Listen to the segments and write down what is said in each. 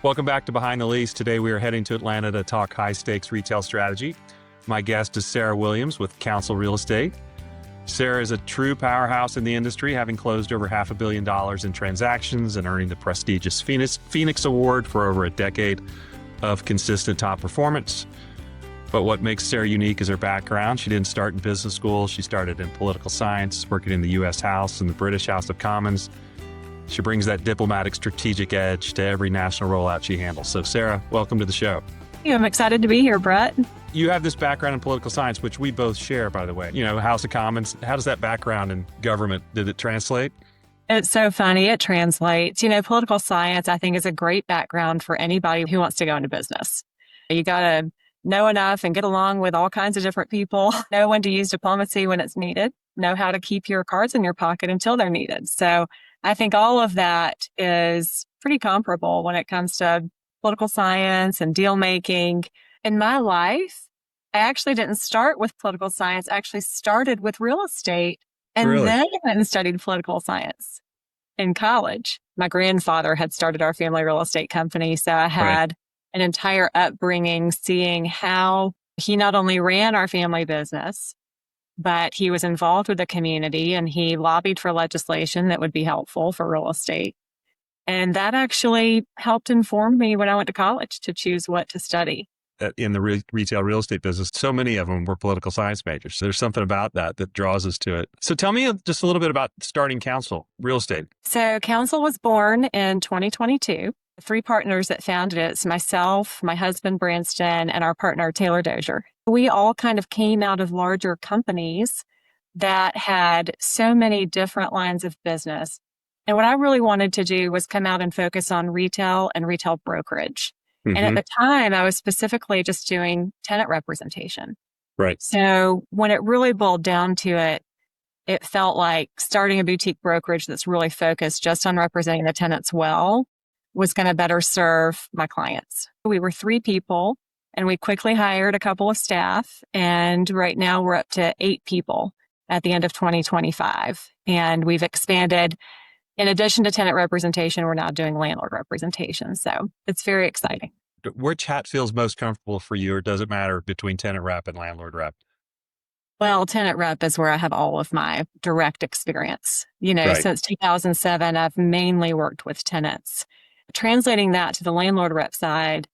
Welcome back to Behind the Lease. Today we are heading to Atlanta to talk high-stakes retail strategy. My guest is Sarah Williams with Council Real Estate. Sarah is a true powerhouse in the industry, having closed over $500 million in transactions and earning the prestigious Phoenix Award for over a decade of consistent top performance. But what makes Sarah unique is her background. She didn't start in business school. She started in political science, working in the U.S. House and the British House of Commons. She brings that diplomatic strategic edge to every national rollout she handles. So Sarah, welcome to the show. I'm excited to be here, Brett. You have this background in political science, which we both share, by the way. You know, House of Commons. How does that background in government, did it translate? It's so funny. It translates. Political science, I think, is a great background for anybody who wants to go into business. You got to know enough and get along with all kinds of different people, know when to use diplomacy when it's needed, know how to keep your cards in your pocket until they're needed. So I think all of that is pretty comparable when it comes to political science and deal making. In my life, I actually didn't start with political science. I actually started with real estate and then I went and studied political science in college. My grandfather had started our family real estate company. So I had an entire upbringing seeing how he not only ran our family business, but he was involved with the community and he lobbied for legislation that would be helpful for real estate. And that actually helped inform me when I went to college to choose what to study. In the retail real estate business, so many of them were political science majors. So there's something about that draws us to it. So tell me just a little bit about starting Council Real Estate. So Council was born in 2022. The three partners that founded it, it's myself, my husband, Branston, and our partner, Taylor Dozier. We all kind of came out of larger companies that had so many different lines of business. And what I really wanted to do was come out and focus on retail and retail brokerage. And at the time, I was specifically just doing tenant representation. Right. So when it really boiled down to it, it felt like starting a boutique brokerage that's really focused just on representing the tenants well was going to better serve my clients. We were 3 people and we quickly hired a couple of staff. And right now we're up to 8 people at the end of 2025. And we've expanded. In addition to tenant representation, we're now doing landlord representation. So it's very exciting. Which hat feels most comfortable for you, or does it matter between tenant rep and landlord rep? Well, tenant rep is where I have all of my direct experience. Right. Since 2007, I've mainly worked with tenants. Translating that to the landlord rep side,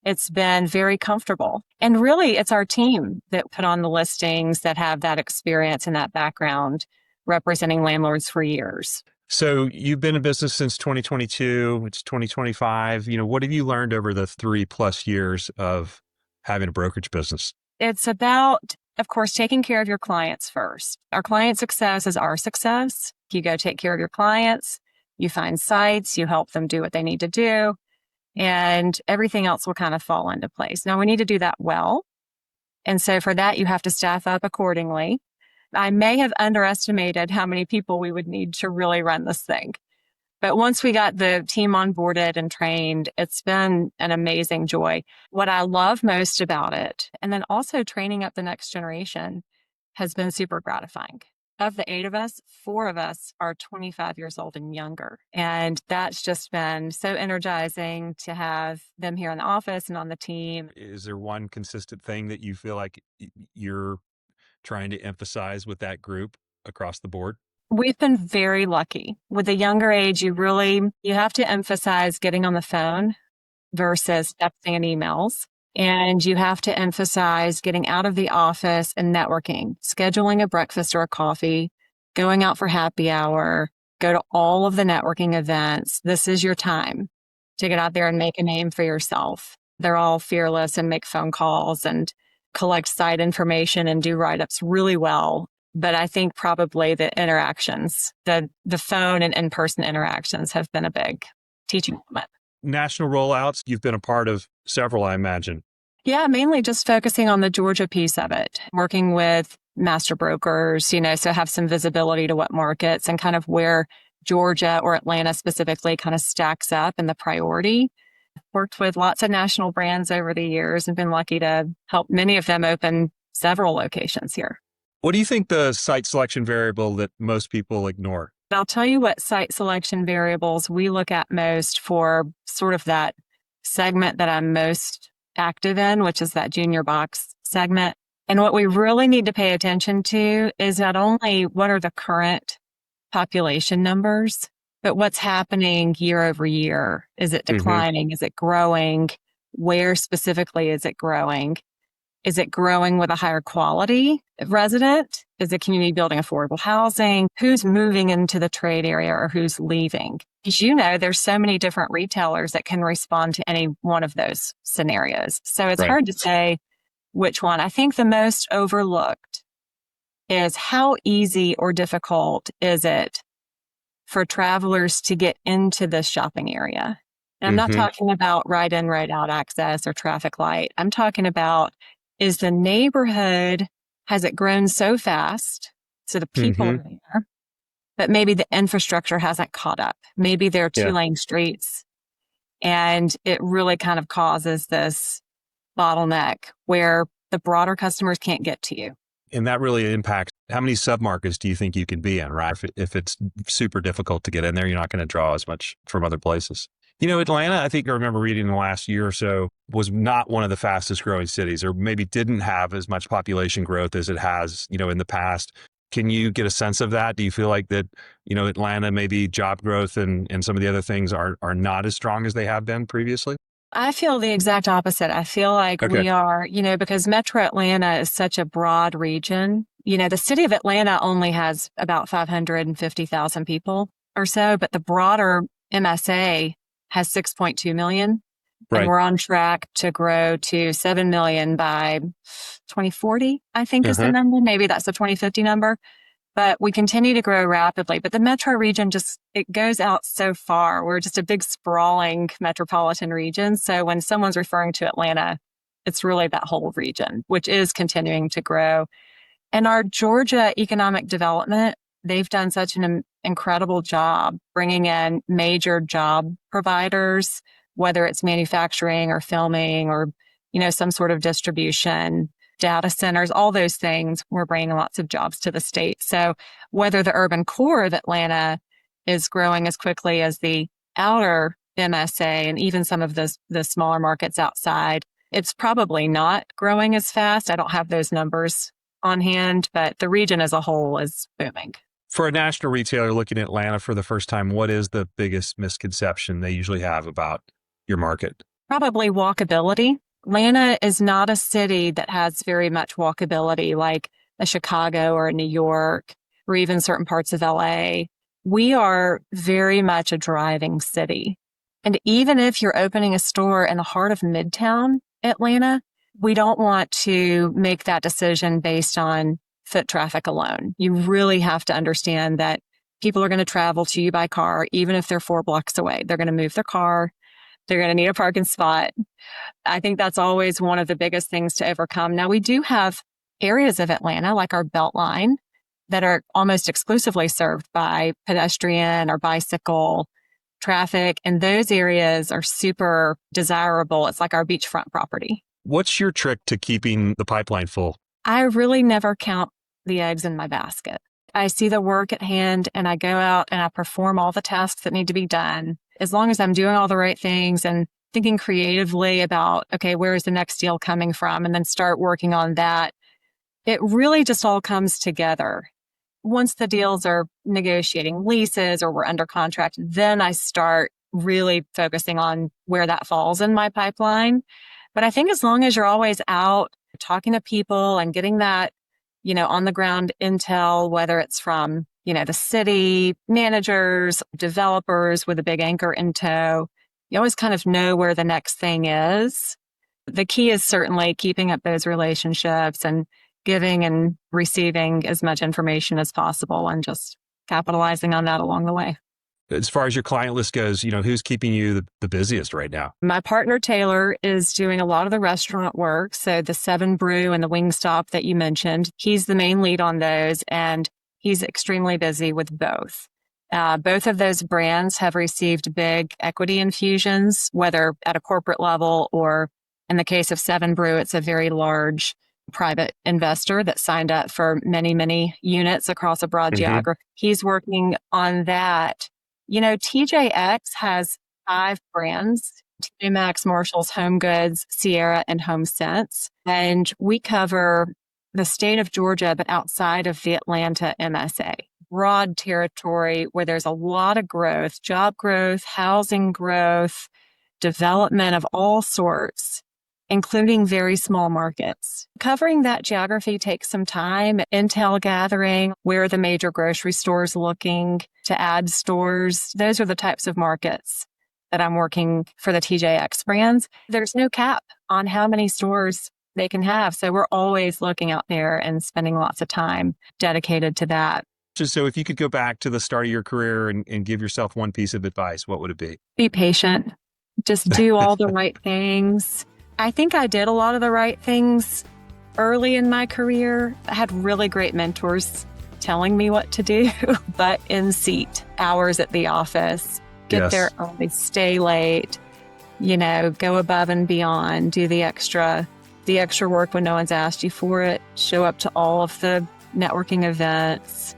it's been very comfortable. And really, it's our team that put on the listings that have that experience and that background representing landlords for years. So you've been in business since 2022, it's 2025. What have you learned over the 3+ years of having a brokerage business? It's about, of course, taking care of your clients first. Our client success is our success. You go take care of your clients, you find sites, you help them do what they need to do, and everything else will kind of fall into place. Now, we need to do that well. And so for that, you have to staff up accordingly. I may have underestimated how many people we would need to really run this thing. But once we got the team onboarded and trained, it's been an amazing joy. What I love most about it, and then also training up the next generation, has been super gratifying. Of the 8 of us, 4 of us are 25 years old and younger. And that's just been so energizing to have them here in the office and on the team. Is there one consistent thing that you feel like you're trying to emphasize with that group across the board? We've been very lucky. With the younger age, you have to emphasize getting on the phone versus texting and emails. And you have to emphasize getting out of the office and networking, scheduling a breakfast or a coffee, going out for happy hour, go to all of the networking events. This is your time to get out there and make a name for yourself. They're all fearless and make phone calls and collect site information and do write-ups really well. But I think probably the interactions, the phone and in-person interactions have been a big teaching moment. National rollouts, you've been a part of several, I imagine. Yeah, mainly just focusing on the Georgia piece of it, working with master brokers, so have some visibility to what markets and kind of where Georgia or Atlanta specifically kind of stacks up in the priority. Worked with lots of national brands over the years and been lucky to help many of them open several locations here. What do you think the site selection variable that most people ignore? I'll tell you what site selection variables we look at most for sort of that segment that I'm most active in, which is that junior box segment. And what we really need to pay attention to is not only what are the current population numbers, but what's happening year over year. Is it declining? Is it growing? Where specifically is it growing? Is it growing with a higher quality resident? Is the community building affordable housing? Who's moving into the trade area or who's leaving? As you know, there's so many different retailers that can respond to any one of those scenarios. So it's hard to say which one. I think the most overlooked is how easy or difficult is it for travelers to get into this shopping area. And I'm not talking about right in, right out access or traffic light. I'm talking about, is the neighborhood, has it grown so fast so the people are there, but maybe the infrastructure hasn't caught up. Maybe there are two-lane streets and it really kind of causes this bottleneck where the broader customers can't get to you. And that really impacts how many submarkets do you think you can be in, right? If it's super difficult to get in there, you're not going to draw as much from other places. You know, Atlanta, I think I remember reading in the last year or so, was not one of the fastest growing cities, or maybe didn't have as much population growth as it has, in the past. Can you get a sense of that? Do you feel like that, Atlanta, maybe job growth and some of the other things are not as strong as they have been previously? I feel the exact opposite. I feel like we are, because Metro Atlanta is such a broad region. The city of Atlanta only has about 550,000 people or so, but the broader MSA has 6.2 million. And we're on track to grow to 7 million by 2040, I think is the number. Maybe that's the 2050 number. But we continue to grow rapidly. But the metro region it goes out so far. We're just a big sprawling metropolitan region. So when someone's referring to Atlanta, it's really that whole region, which is continuing to grow. And our Georgia economic development, they've done such an incredible job bringing in major job providers, whether it's manufacturing or filming or, some sort of distribution, data centers, all those things. We're bringing lots of jobs to the state. So whether the urban core of Atlanta is growing as quickly as the outer MSA and even some of the smaller markets outside, it's probably not growing as fast. I don't have those numbers on hand, but the region as a whole is booming. For a national retailer looking at Atlanta for the first time, what is the biggest misconception they usually have about your market? Probably walkability. Atlanta is not a city that has very much walkability like a Chicago or a New York or even certain parts of LA. We are very much a driving city. And even if you're opening a store in the heart of Midtown Atlanta, we don't want to make that decision based on foot traffic alone. You really have to understand that people are going to travel to you by car, even if they're 4 blocks away. They're going to move their car. They're going to need a parking spot. I think that's always one of the biggest things to overcome. Now, we do have areas of Atlanta, like our Beltline, that are almost exclusively served by pedestrian or bicycle traffic. And those areas are super desirable. It's like our beachfront property. What's your trick to keeping the pipeline full? I really never count the eggs in my basket. I see the work at hand and I go out and I perform all the tasks that need to be done. As long as I'm doing all the right things and thinking creatively about, okay, where is the next deal coming from? And then start working on that. It really just all comes together. Once the deals are negotiating leases or we're under contract, then I start really focusing on where that falls in my pipeline. But I think as long as you're always out talking to people and getting that, on the ground intel, whether it's from, the city managers, developers with a big anchor in tow, you always kind of know where the next thing is. The key is certainly keeping up those relationships and giving and receiving as much information as possible and just capitalizing on that along the way. As far as your client list goes, who's keeping you the busiest right now? My partner, Taylor, is doing a lot of the restaurant work. So the 7 Brew and the Wingstop that you mentioned, he's the main lead on those, and he's extremely busy with both. Both of those brands have received big equity infusions, whether at a corporate level or in the case of 7 Brew, it's a very large private investor that signed up for many, many units across a broad geography. He's working on that. TJX has 5 brands TJ Maxx, Marshalls, Home Goods, Sierra, and Home Sense. And we cover the state of Georgia, but outside of the Atlanta MSA. Broad territory where there's a lot of growth, job growth, housing growth, development of all sorts, including very small markets. Covering that geography takes some time, intel gathering, where are the major grocery stores looking to add stores. Those are the types of markets that I'm working for the TJX brands. There's no cap on how many stores they can have. So we're always looking out there and spending lots of time dedicated to that. Just so if you could go back to the start of your career and give yourself one piece of advice, what would it be? Be patient. Just do all the right things. I think I did a lot of the right things early in my career. I had really great mentors telling me what to do, but in seat, hours at the office, get there early, stay late, go above and beyond, do the extra work when no one's asked you for it, show up to all of the networking events,